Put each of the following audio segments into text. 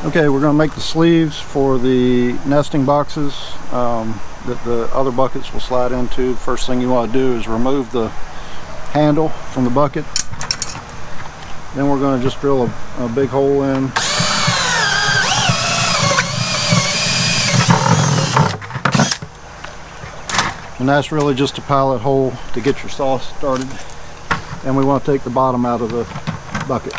Okay, we're going to make the sleeves for the nesting boxes that the other buckets will slide into. First thing you want to do is remove the handle from the bucket. Then we're going to just drill a big hole in. And that's really just a pilot hole to get your saw started. And we want to take the bottom out of the bucket.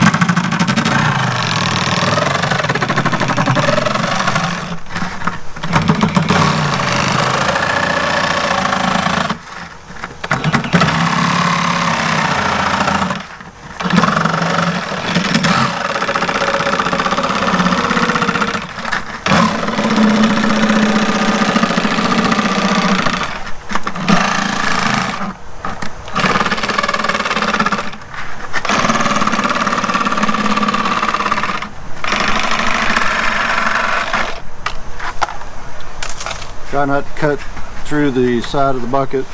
Try not to cut through the side of the bucket,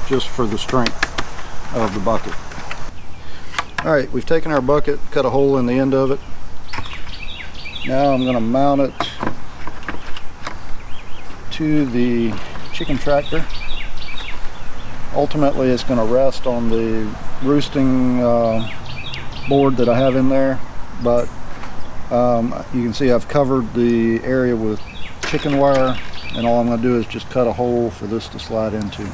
just for the strength of the bucket. Alright, we've taken our bucket, cut a hole in the end of it. Now I'm going to mount it to the chicken tractor. Ultimately it's going to rest on the roosting board that I have in there, but you can see I've covered the area with chicken wire. And all I'm going to do is just cut a hole for this to slide into.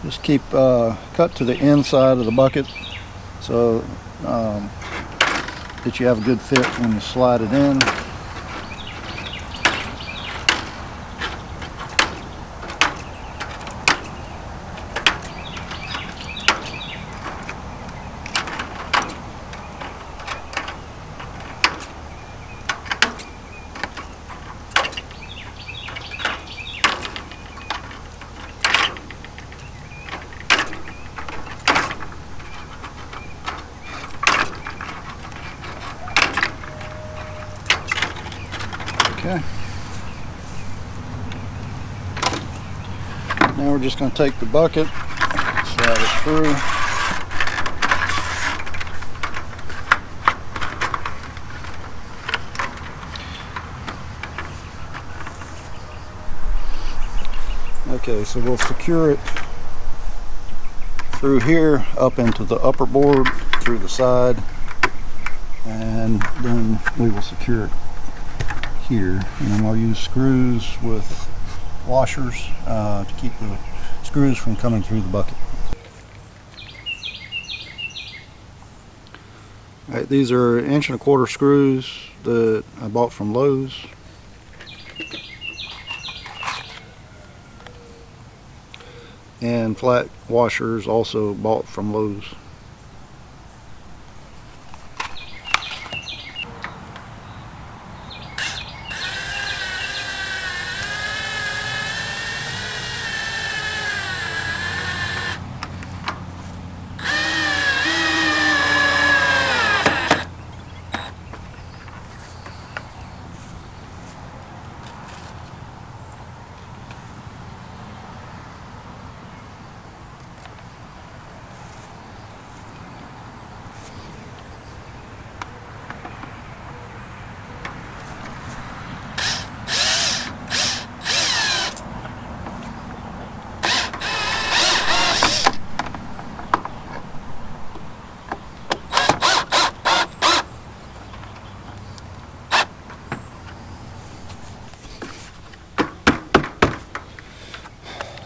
Just keep cut to the inside of the bucket so that you have a good fit when you slide it in. Okay. Now we're just going to take the bucket, slide it through. Okay, so we'll secure it through here up into the upper board through the side, and then we will secure it here, and then we'll use screws with washers to keep the screws from coming through the bucket. Alright, these are 1.25 inch screws that I bought from Lowe's. And flat washers also bought from Lowe's.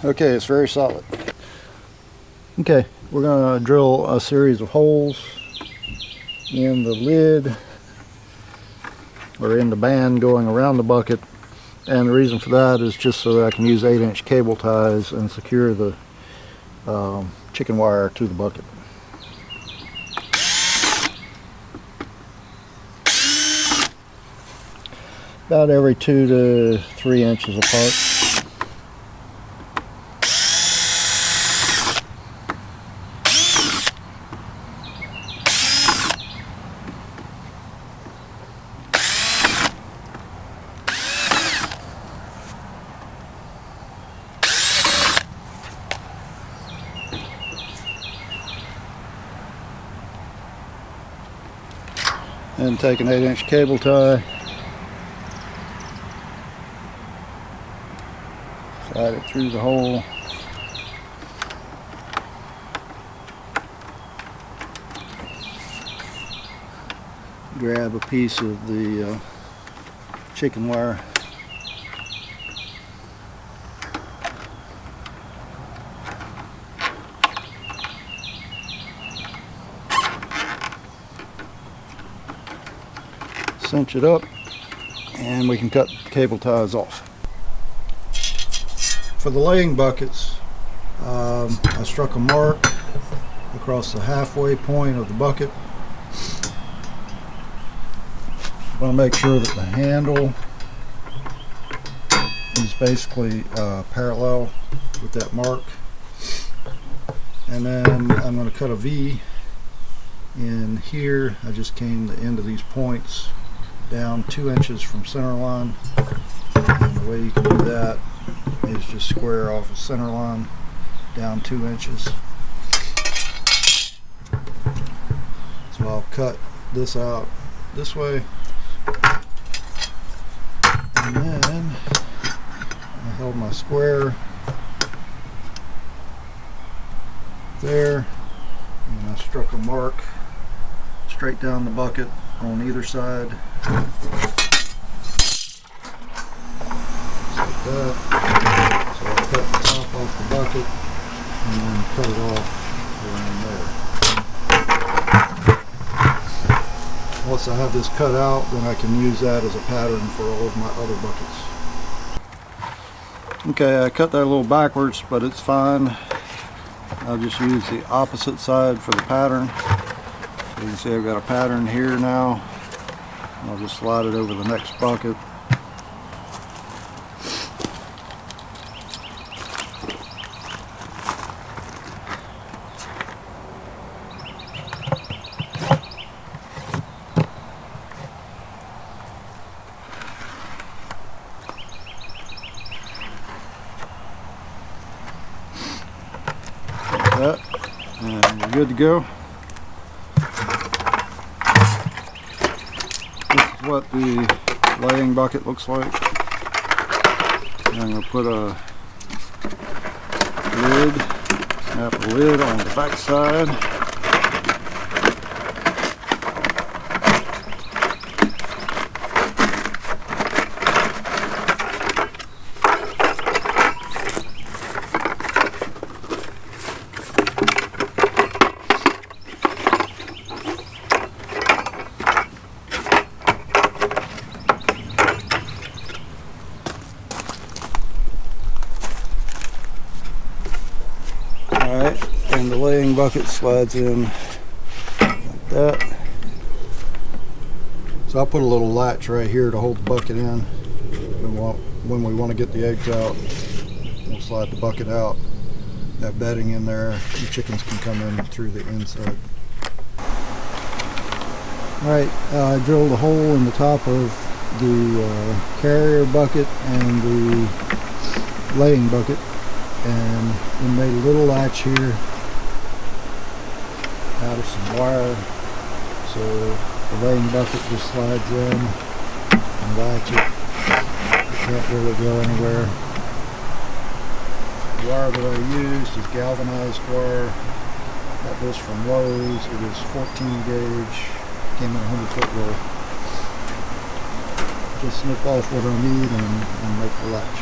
Okay, it's very solid. Okay, we're going to drill a series of holes in the lid, or in the band going around the bucket, and the reason for that is just so that I can use 8-inch cable ties and secure the chicken wire to the bucket. About every 2 to 3 inches apart. Then take an 8-inch cable tie, slide it through the hole. Grab a piece of the chicken wire. Cinch it up, and we can cut the cable ties off. For the laying buckets, I struck a mark across the halfway point of the bucket. I want to make sure that the handle is basically parallel with that mark. And then I'm going to cut a V in here. I just came the end of these points down 2 inches from center line. And the way you can do that is just square off of center line down 2 inches. So I'll cut this out this way. And then I held my square there, and I struck a mark straight down the bucket on either side. Just like that. So I'll cut the top off the bucket and then cut it off around there. Once I have this cut out, then I can use that as a pattern for all of my other buckets. Okay, I cut that a little backwards, but it's fine. I'll just use the opposite side for the pattern. So you can see I've got a pattern here now. I'll just slide it over the next bucket. That, and we're good to go. This is what the laying bucket looks like. And I'm going to put a lid, snap a lid on the back side. Alright, and the laying bucket slides in like that. So I'll put a little latch right here to hold the bucket in. When we want to get the eggs out, we'll slide the bucket out. That bedding in there, the chickens can come in through the inside. Alright, I drilled a hole in the top of the carrier bucket and the laying bucket, and we made a little latch here out of some wire, so the laying bucket just slides in and latch it. It can't really go anywhere. The wire that I used is galvanized wire. That was from Lowe's. It is 14 gauge, came in a 100-foot roll. Just snip off what I need and make the latch.